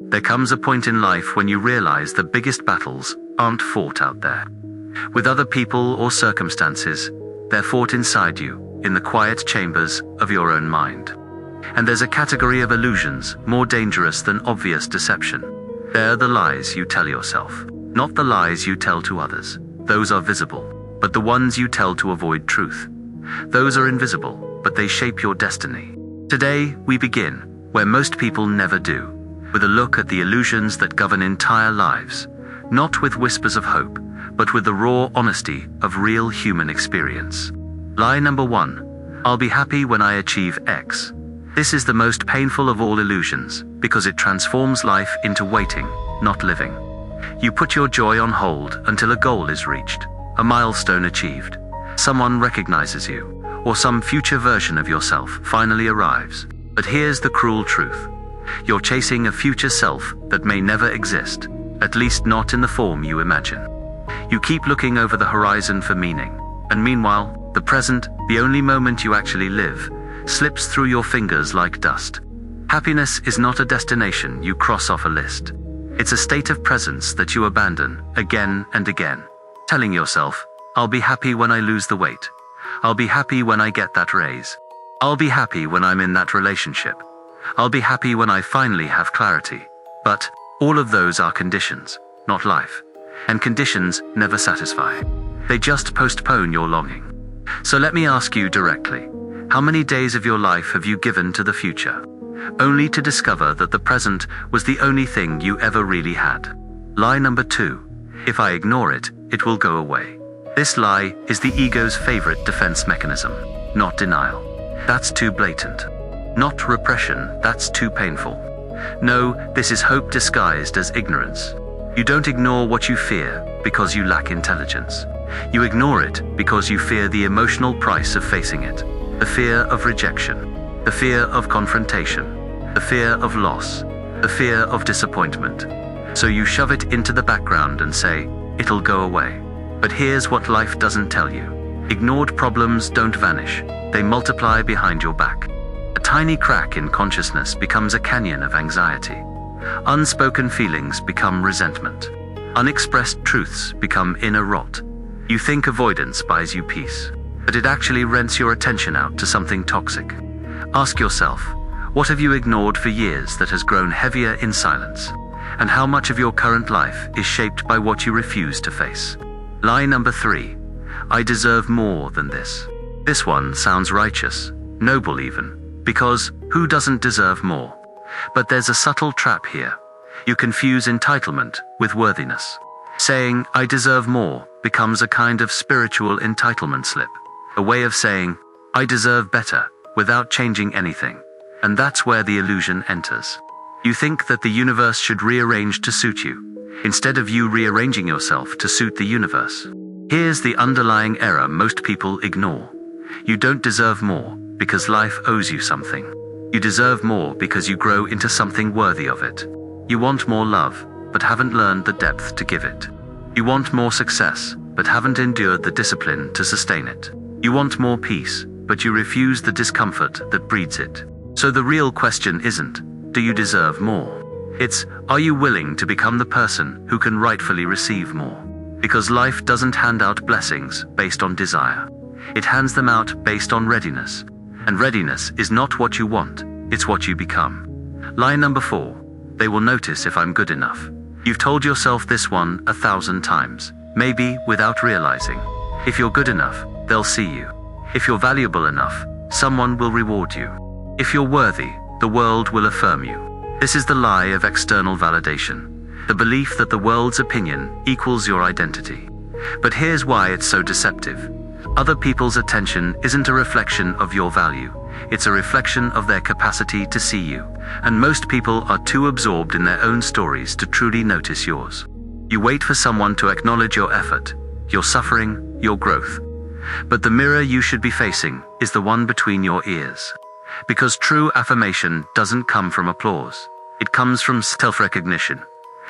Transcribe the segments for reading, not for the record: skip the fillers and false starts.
There comes a point in life when you realize the biggest battles aren't fought out there, with other people or circumstances. They're fought inside you, in the quiet chambers of your own mind. And there's a category of illusions more dangerous than obvious deception. They're the lies you tell yourself, not the lies you tell to others. Those are visible, but the ones you tell to avoid truth, those are invisible, but they shape your destiny. Today, we begin where most people never do, with a look at the illusions that govern entire lives, not with whispers of hope, but with the raw honesty of real human experience. Lie number 1. I'll be happy when I achieve X. This is the most painful of all illusions, because it transforms life into waiting, not living. You put your joy on hold until a goal is reached, a milestone achieved, someone recognizes you, or some future version of yourself finally arrives. But here's the cruel truth. You're chasing a future self that may never exist, at least not in the form you imagine. You keep looking over the horizon for meaning, and meanwhile, the present, the only moment you actually live, slips through your fingers like dust. Happiness is not a destination you cross off a list. It's a state of presence that you abandon again and again, telling yourself, I'll be happy when I lose the weight. I'll be happy when I get that raise. I'll be happy when I'm in that relationship. I'll be happy when I finally have clarity. But all of those are conditions, not life. And conditions never satisfy. They just postpone your longing. So let me ask you directly, how many days of your life have you given to the future, only to discover that the present was the only thing you ever really had? Lie number 2. If I ignore it, it will go away. This lie is the ego's favorite defense mechanism, not denial. That's too blatant. Not repression, that's too painful. No, this is hope disguised as ignorance. You don't ignore what you fear because you lack intelligence. You ignore it because you fear the emotional price of facing it. The fear of rejection, the fear of confrontation, the fear of loss, the fear of disappointment. So you shove it into the background and say, it'll go away. But here's what life doesn't tell you. Ignored problems don't vanish, they multiply behind your back. A tiny crack in consciousness becomes a canyon of anxiety. Unspoken feelings become resentment. Unexpressed truths become inner rot. You think avoidance buys you peace, but it actually rents your attention out to something toxic. Ask yourself, what have you ignored for years that has grown heavier in silence? And how much of your current life is shaped by what you refuse to face? Lie number 3. I deserve more than this. This one sounds righteous, noble even, because who doesn't deserve more? But there's a subtle trap here. You confuse entitlement with worthiness. Saying, I deserve more, becomes a kind of spiritual entitlement slip. A way of saying, I deserve better, without changing anything. And that's where the illusion enters. You think that the universe should rearrange to suit you, instead of you rearranging yourself to suit the universe. Here's the underlying error most people ignore. You don't deserve more because life owes you something. You deserve more because you grow into something worthy of it. You want more love, but haven't learned the depth to give it. You want more success, but haven't endured the discipline to sustain it. You want more peace, but you refuse the discomfort that breeds it. So the real question isn't, do you deserve more? It's, are you willing to become the person who can rightfully receive more? Because life doesn't hand out blessings based on desire. It hands them out based on readiness. And readiness is not what you want, it's what you become. Lie number 4. They will notice if I'm good enough. You've told yourself this one 1,000 times, maybe without realizing. If you're good enough, they'll see you. If you're valuable enough, someone will reward you. If you're worthy, the world will affirm you. This is the lie of external validation, the belief that the world's opinion equals your identity. But here's why it's so deceptive. Other people's attention isn't a reflection of your value, it's a reflection of their capacity to see you, and most people are too absorbed in their own stories to truly notice yours. You wait for someone to acknowledge your effort, your suffering, your growth. But the mirror you should be facing is the one between your ears. Because true affirmation doesn't come from applause, it comes from self-recognition.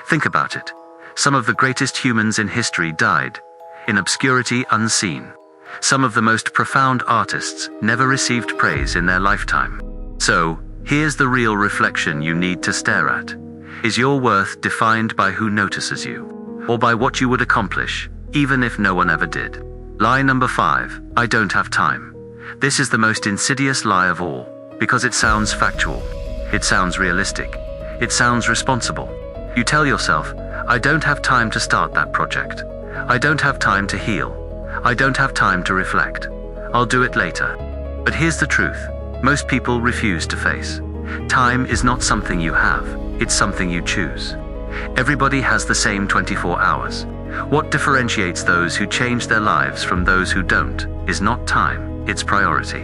Think about it. Some of the greatest humans in history died in obscurity unseen. Some of the most profound artists never received praise in their lifetime. So, here's the real reflection you need to stare at. Is your worth defined by who notices you, or by what you would accomplish, even if no one ever did? Lie number 5, I don't have time. This is the most insidious lie of all, because it sounds factual. It sounds realistic. It sounds responsible. You tell yourself, I don't have time to start that project. I don't have time to heal. I don't have time to reflect. I'll do it later. But here's the truth. Most people refuse to face. Time is not something you have, it's something you choose. Everybody has the same 24 hours. What differentiates those who change their lives from those who don't is not time, it's priority.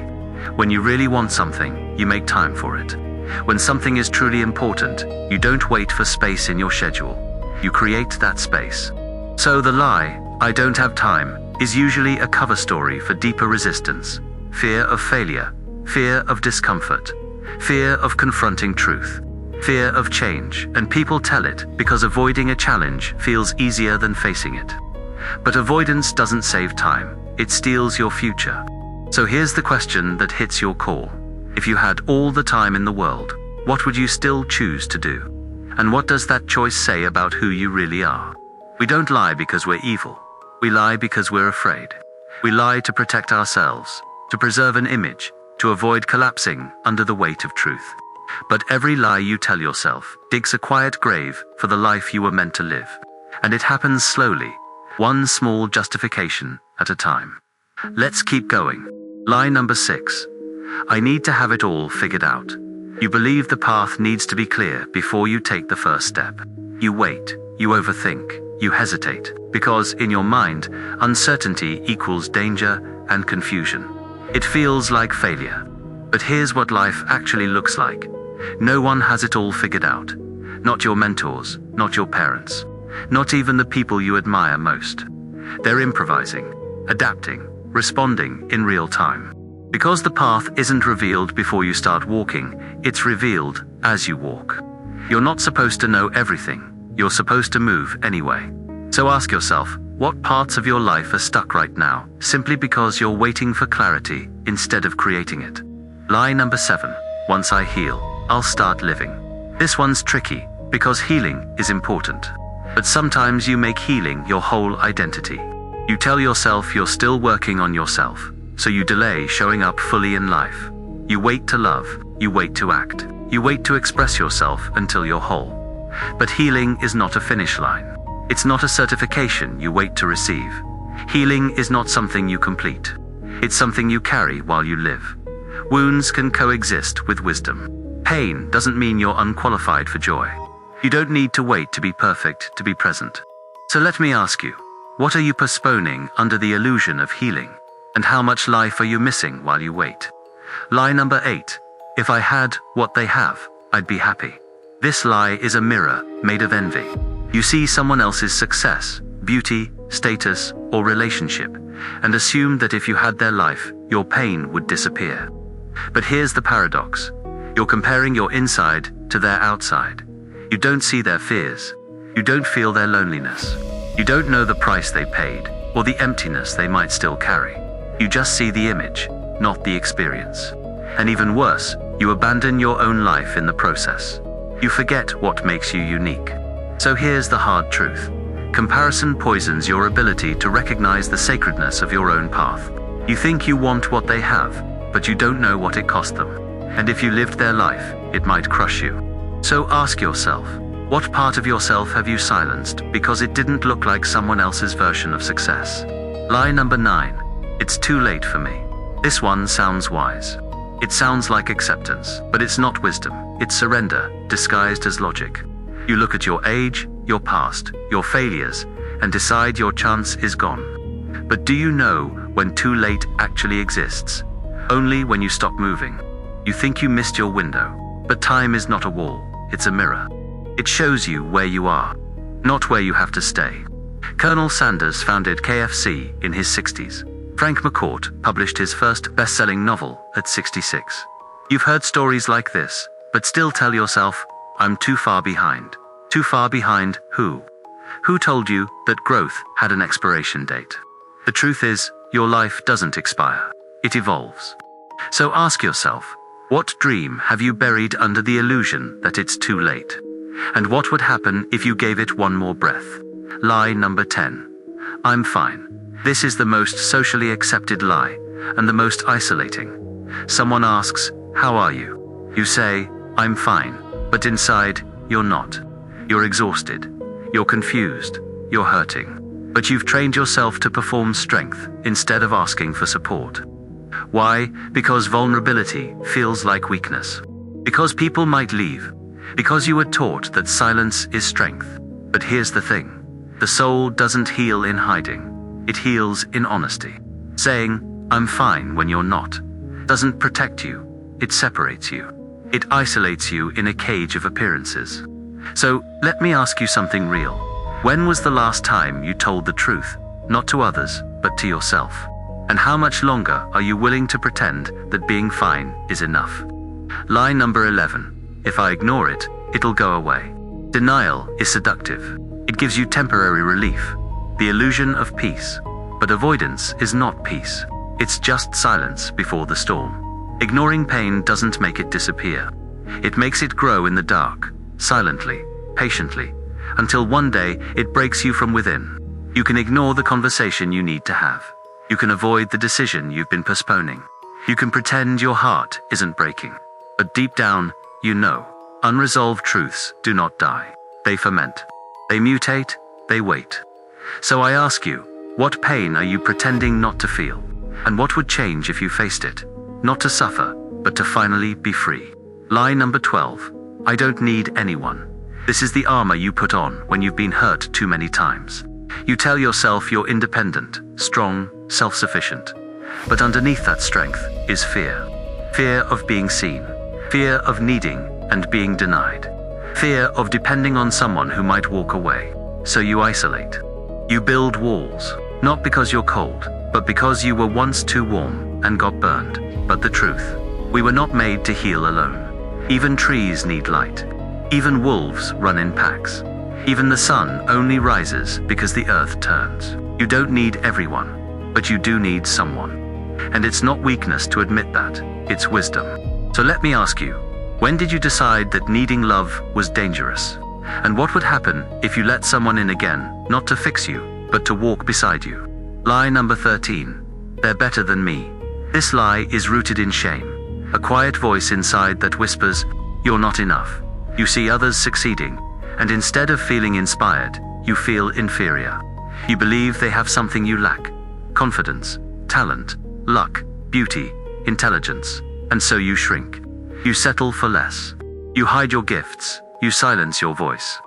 When you really want something, you make time for it. When something is truly important, you don't wait for space in your schedule. You create that space. So the lie, I don't have time, is usually a cover story for deeper resistance, fear of failure, fear of discomfort, fear of confronting truth, fear of change, and people tell it because avoiding a challenge feels easier than facing it. But avoidance doesn't save time, it steals your future. So here's the question that hits your core. If you had all the time in the world, what would you still choose to do? And what does that choice say about who you really are? We don't lie because we're evil. We lie because we're afraid. We lie to protect ourselves, to preserve an image, to avoid collapsing under the weight of truth. But every lie you tell yourself digs a quiet grave for the life you were meant to live. And it happens slowly, one small justification at a time. Let's keep going. Lie number 6. I need to have it all figured out. You believe the path needs to be clear before you take the first step. You wait, you overthink, you hesitate, because in your mind, uncertainty equals danger and confusion. It feels like failure. But here's what life actually looks like. No one has it all figured out. Not your mentors, not your parents, not even the people you admire most. They're improvising, adapting, responding in real time. Because the path isn't revealed before you start walking, it's revealed as you walk. You're not supposed to know everything. You're supposed to move anyway. So ask yourself, what parts of your life are stuck right now, simply because you're waiting for clarity instead of creating it? Lie number 7. Once I heal, I'll start living. This one's tricky, because healing is important. But sometimes you make healing your whole identity. You tell yourself you're still working on yourself, so you delay showing up fully in life. You wait to love, you wait to act, you wait to express yourself until you're whole. But healing is not a finish line. It's not a certification you wait to receive. Healing is not something you complete. It's something you carry while you live. Wounds can coexist with wisdom. Pain doesn't mean you're unqualified for joy. You don't need to wait to be perfect to be present. So let me ask you, what are you postponing under the illusion of healing? And how much life are you missing while you wait? Lie number 8. If I had what they have, I'd be happy. This lie is a mirror made of envy. You see someone else's success, beauty, status, or relationship, and assume that if you had their life, your pain would disappear. But here's the paradox. You're comparing your inside to their outside. You don't see their fears. You don't feel their loneliness. You don't know the price they paid, or the emptiness they might still carry. You just see the image, not the experience. And even worse, you abandon your own life in the process. You forget what makes you unique. So here's the hard truth. Comparison poisons your ability to recognize the sacredness of your own path. You think you want what they have, but you don't know what it cost them. And if you lived their life, it might crush you. So ask yourself, what part of yourself have you silenced because it didn't look like someone else's version of success? Lie number 9. It's too late for me. This one sounds wise. It sounds like acceptance, but it's not wisdom. It's surrender, disguised as logic. You look at your age, your past, your failures, and decide your chance is gone. But do you know when too late actually exists? Only when you stop moving. You think you missed your window, but time is not a wall, it's a mirror. It shows you where you are, not where you have to stay. Colonel Sanders founded KFC in his 60s. Frank McCourt published his first best-selling novel at 66. You've heard stories like this, but still tell yourself, I'm too far behind. Too far behind who? Who told you that growth had an expiration date? The truth is, your life doesn't expire. It evolves. So ask yourself, what dream have you buried under the illusion that it's too late? And what would happen if you gave it one more breath? Lie number 10. I'm fine. This is the most socially accepted lie, and the most isolating. Someone asks, how are you? You say, I'm fine, but inside, you're not. You're exhausted. You're confused. You're hurting. But you've trained yourself to perform strength instead of asking for support. Why? Because vulnerability feels like weakness. Because people might leave. Because you were taught that silence is strength. But here's the thing. The soul doesn't heal in hiding. It heals in honesty. Saying, I'm fine when you're not, doesn't protect you. It separates you. It isolates you in a cage of appearances. So, let me ask you something real. When was the last time you told the truth, not to others, but to yourself? And how much longer are you willing to pretend that being fine is enough? Lie number 11. If I ignore it, it'll go away. Denial is seductive. It gives you temporary relief, the illusion of peace. But avoidance is not peace. It's just silence before the storm. Ignoring pain doesn't make it disappear. It makes it grow in the dark, silently, patiently, until one day it breaks you from within. You can ignore the conversation you need to have. You can avoid the decision you've been postponing. You can pretend your heart isn't breaking. But deep down, you know, unresolved truths do not die. They ferment. They mutate. They wait. So I ask you, what pain are you pretending not to feel? And what would change if you faced it? Not to suffer, but to finally be free. Lie number 12. I don't need anyone. This is the armor you put on when you've been hurt too many times. You tell yourself you're independent, strong, self-sufficient. But underneath that strength is fear. Fear of being seen. Fear of needing and being denied. Fear of depending on someone who might walk away. So you isolate. You build walls, not because you're cold, but because you were once too warm and got burned. But the truth, we were not made to heal alone. Even trees need light. Even wolves run in packs. Even the sun only rises because the earth turns. You don't need everyone, but you do need someone. And it's not weakness to admit that, it's wisdom. So let me ask you, when did you decide that needing love was dangerous? And what would happen if you let someone in again, not to fix you, but to walk beside you? Lie number 13. They're better than me. This lie is rooted in shame. A quiet voice inside that whispers, you're not enough. You see others succeeding, and instead of feeling inspired, you feel inferior. You believe they have something you lack. Confidence, talent, luck, beauty, intelligence, and so you shrink. You settle for less. You hide your gifts. You silence your voice.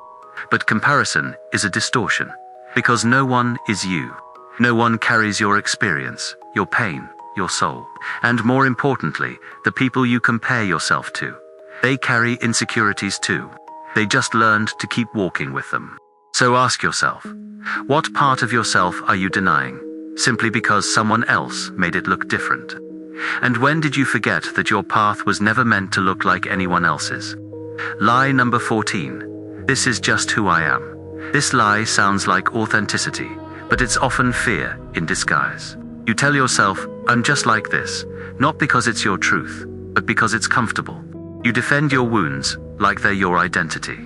But comparison is a distortion, because no one is you. No one carries your experience, your pain, your soul. And more importantly, the people you compare yourself to. They carry insecurities too. They just learned to keep walking with them. So ask yourself, what part of yourself are you denying, simply because someone else made it look different? And when did you forget that your path was never meant to look like anyone else's? Lie number 14. This is just who I am. This lie sounds like authenticity, but it's often fear in disguise. You tell yourself, I'm just like this, not because it's your truth, but because it's comfortable. You defend your wounds like they're your identity.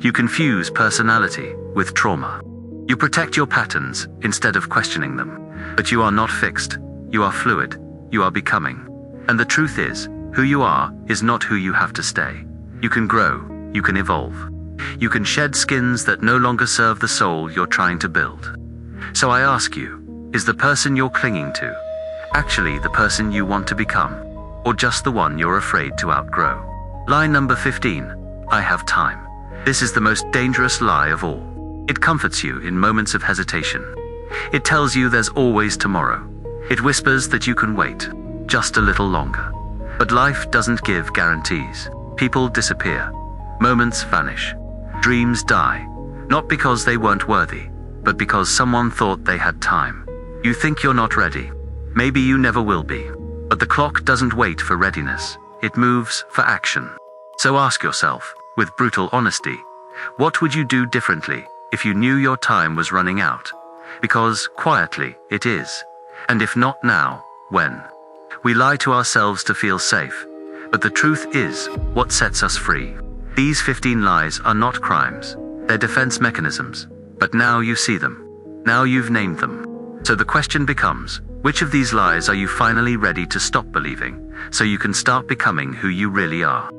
You confuse personality with trauma. You protect your patterns instead of questioning them. But you are not fixed. You are fluid. You are becoming. And the truth is, who you are is not who you have to stay. You can grow. You can evolve. You can shed skins that no longer serve the soul you're trying to build. So I ask you, is the person you're clinging to actually the person you want to become, or just the one you're afraid to outgrow? Lie number 15. I have time. This is the most dangerous lie of all. It comforts you in moments of hesitation. It tells you there's always tomorrow. It whispers that you can wait, just a little longer. But life doesn't give guarantees. People disappear. Moments vanish. Dreams die. Not because they weren't worthy, but because someone thought they had time. You think you're not ready. Maybe you never will be. But the clock doesn't wait for readiness. It moves for action. So ask yourself, with brutal honesty, what would you do differently if you knew your time was running out? Because, quietly, it is. And if not now, when? We lie to ourselves to feel safe. But the truth is, what sets us free These 15 lies are not crimes. They're defense mechanisms. But now you see them. Now you've named them. So the question becomes, which of these lies are you finally ready to stop believing, so you can start becoming who you really are?